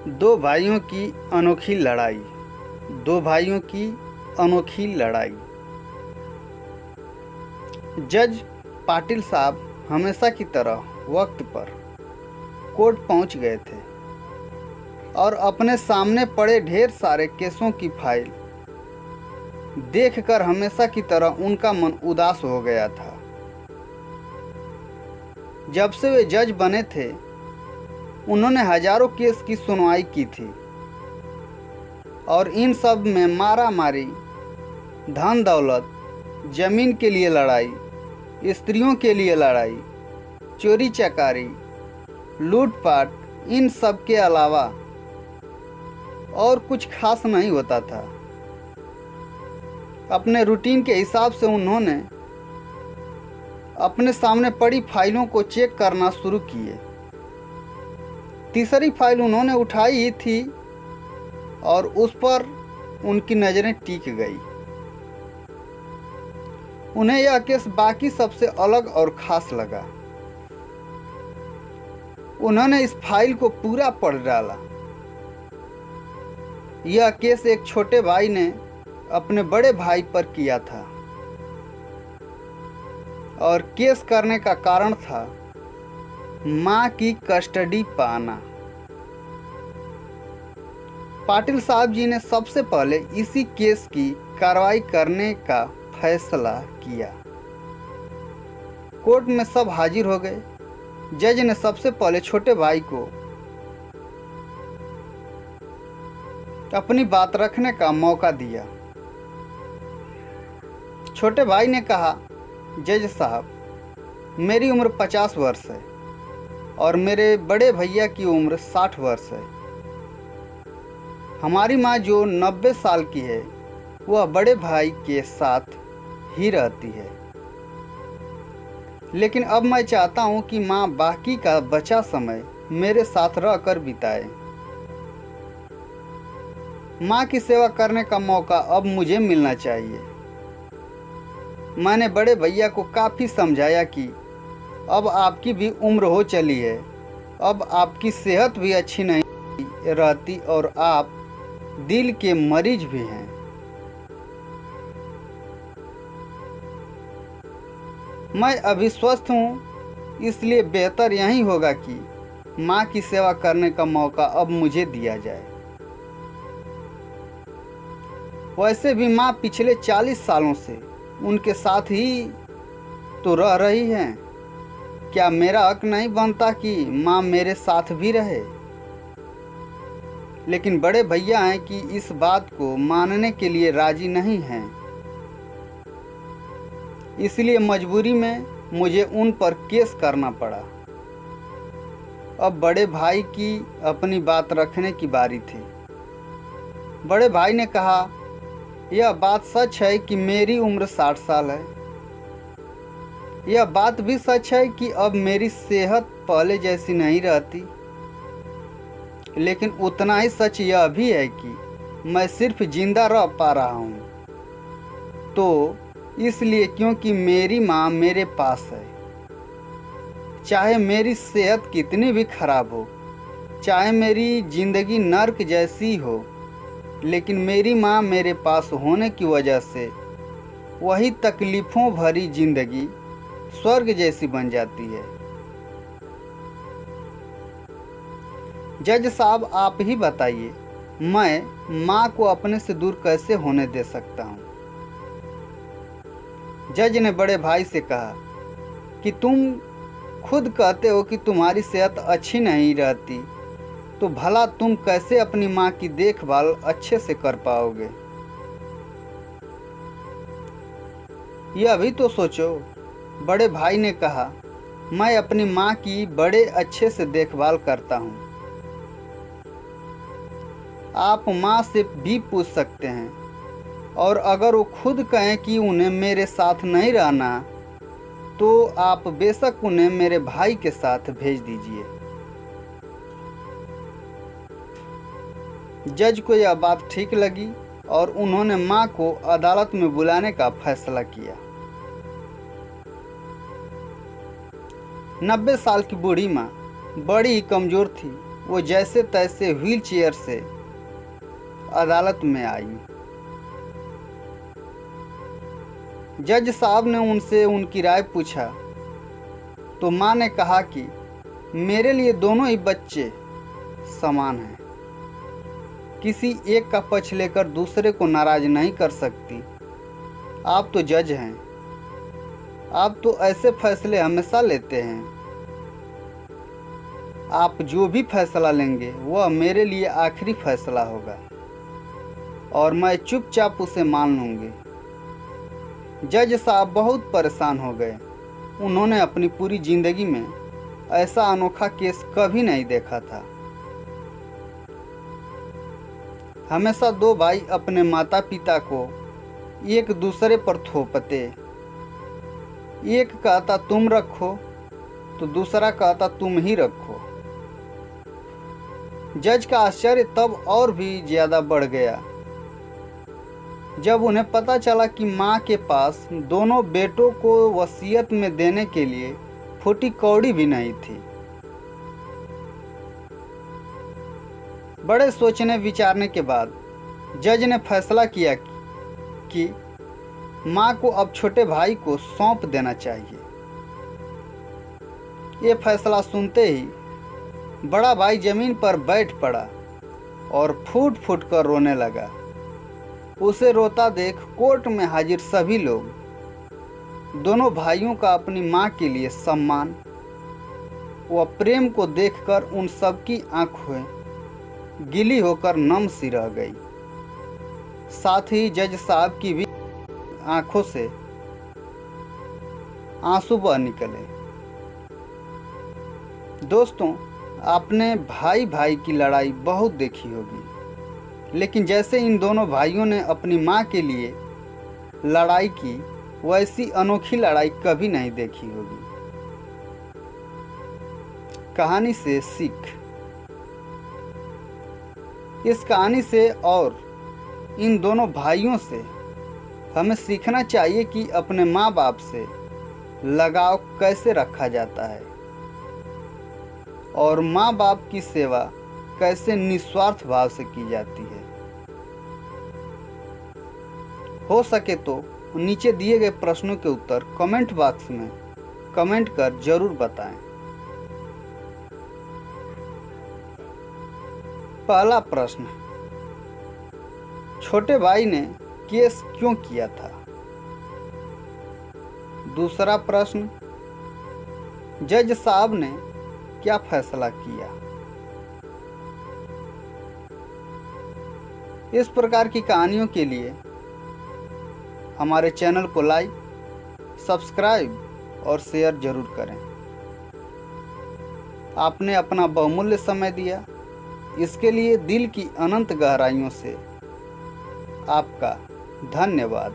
दो भाइयों की अनोखी लड़ाई। दो भाइयों की अनोखी लड़ाई। जज पाटिल साहब हमेशा की तरह वक्त पर कोर्ट पहुंच गए थे और अपने सामने पड़े ढेर सारे केसों की फाइल देखकर हमेशा की तरह उनका मन उदास हो गया था। जब से वे जज बने थे, उन्होंने हजारों केस की सुनवाई की थी और इन सब में मारा मारी, धन दौलत, जमीन के लिए लड़ाई, स्त्रियों के लिए लड़ाई, चोरी चकारी, लूटपाट, इन सब के अलावा और कुछ खास नहीं होता था। अपने रूटीन के हिसाब से उन्होंने अपने सामने पड़ी फाइलों को चेक करना शुरू किए। तीसरी फाइल उन्होंने उठाई ही थी और उस पर उनकी नज़रें टिक गई। उन्हें यह केस बाकी सबसे अलग और ख़ास लगा। उन्होंने इस फाइल को पूरा पढ़ डाला। यह केस एक छोटे भाई ने अपने बड़े भाई पर किया था और केस करने का कारण था मां की कस्टडी पाना। पाटिल साहब जी ने सबसे पहले इसी केस की कार्रवाई करने का फैसला किया। कोर्ट में सब हाजिर हो गए। जज ने सबसे पहले छोटे भाई को अपनी बात रखने का मौका दिया। छोटे भाई ने कहा, जज साहब, मेरी उम्र 50 वर्ष है और मेरे बड़े भैया की उम्र 60 वर्ष है। हमारी माँ जो 90 साल की है, वह बड़े भाई के साथ ही रहती है, लेकिन अब मैं चाहता हूँ कि माँ बाकी का बचा समय मेरे साथ रहकर बिताए। माँ की सेवा करने का मौका अब मुझे मिलना चाहिए। मैंने बड़े भैया को काफ़ी समझाया कि अब आपकी भी उम्र हो चली है, अब आपकी सेहत भी अच्छी नहीं रहती और आप दिल के मरीज भी हैं। मैं अभी स्वस्थ हूँ, इसलिए बेहतर यही होगा कि माँ की सेवा करने का मौका अब मुझे दिया जाए। वैसे भी माँ पिछले 40 सालों से उनके साथ ही तो रह रही हैं। क्या मेरा हक नहीं बनता कि माँ मेरे साथ भी रहे? लेकिन बड़े भैया हैं कि इस बात को मानने के लिए राजी नहीं हैं। इसलिए मजबूरी में मुझे उन पर केस करना पड़ा। अब बड़े भाई की अपनी बात रखने की बारी थी। बड़े भाई ने कहा, यह बात सच है कि मेरी उम्र 60 साल है। यह बात भी सच है कि अब मेरी सेहत पहले जैसी नहीं रहती। लेकिन उतना ही सच यह भी है कि मैं सिर्फ जिंदा रह पा रहा हूँ, तो इसलिए क्योंकि मेरी माँ मेरे पास है। चाहे मेरी सेहत कितनी भी खराब हो, चाहे मेरी जिंदगी नर्क जैसी हो, लेकिन मेरी माँ मेरे पास होने की वजह से वही तकलीफ़ों भरी जिंदगी स्वर्ग जैसी बन जाती है। जज साहब, आप ही बताइए, मैं माँ को अपने से दूर कैसे होने दे सकता हूँ? जज ने बड़े भाई से कहा कि तुम खुद कहते हो कि तुम्हारी सेहत अच्छी नहीं रहती, तो भला तुम कैसे अपनी माँ की देखभाल अच्छे से कर पाओगे? यह भी तो सोचो। बड़े भाई ने कहा, मैं अपनी माँ की बड़े अच्छे से देखभाल करता हूँ। आप माँ से भी पूछ सकते हैं, और अगर वो खुद कहें कि उन्हें मेरे साथ नहीं रहना, तो आप बेशक उन्हें मेरे भाई के साथ भेज दीजिए। जज को यह बात ठीक लगी और उन्होंने माँ को अदालत में बुलाने का फैसला किया। 90 साल की बूढ़ी माँ बड़ी ही कमज़ोर थी वो जैसे तैसे व्हील चेयर से अदालत में आई। जज साहब ने उनसे उनकी राय पूछा तो माँ ने कहा कि मेरे लिए दोनों ही बच्चे समान हैं। किसी एक का पक्ष लेकर दूसरे को नाराज नहीं कर सकती। आप तो जज हैं, आप तो ऐसे फैसले हमेशा लेते हैं। आप जो भी फैसला लेंगे वह मेरे लिए आखिरी फैसला होगा और मैं चुपचाप उसे मान लूँगी। जज साहब बहुत परेशान हो गए। उन्होंने अपनी पूरी जिंदगी में ऐसा अनोखा केस कभी नहीं देखा था। हमेशा दो भाई अपने माता पिता को एक दूसरे पर थोपते। एक कहता तुम रखो तो दूसरा कहता तुम ही रखो। जज का आश्चर्य तब और भी ज्यादा बढ़ गया जब उन्हें पता चला कि माँ के पास दोनों बेटों को वसीयत में देने के लिए फूटी कौड़ी भी नहीं थी। बड़े सोचने विचारने के बाद जज ने फैसला किया कि माँ को अब छोटे भाई को सौंप देना चाहिए। ये फैसला सुनते ही बड़ा भाई जमीन पर बैठ पड़ा और फूट फूट कर रोने लगा। उसे रोता देख कोर्ट में हाजिर सभी लोग दोनों भाइयों का अपनी माँ के लिए सम्मान व प्रेम को देखकर उन सबकी आंखें गीली होकर नम सी रह गई। साथ ही जज साहब की भी आंखों से आंसू बह निकले। दोस्तों, आपने भाई भाई की लड़ाई बहुत देखी होगी, लेकिन जैसे इन दोनों भाइयों ने अपनी माँ के लिए लड़ाई की वैसी अनोखी लड़ाई कभी नहीं देखी होगी। कहानी से सीख। इस कहानी से और इन दोनों भाइयों से हमें सीखना चाहिए कि अपने माँ बाप से लगाव कैसे रखा जाता है और माँ बाप की सेवा कैसे निस्वार्थ भाव से की जाती है। हो सके तो नीचे दिए गए प्रश्नों के उत्तर कमेंट बॉक्स में कमेंट कर जरूर बताएं। पहला प्रश्न, छोटे भाई ने केस क्यों किया था? दूसरा प्रश्न, जज साहब ने क्या फैसला किया? इस प्रकार की कहानियों के लिए हमारे चैनल को लाइक, सब्सक्राइब और शेयर जरूर करें। आपने अपना बहुमूल्य समय दिया, इसके लिए दिल की अनंत गहराइयों से आपका धन्यवाद।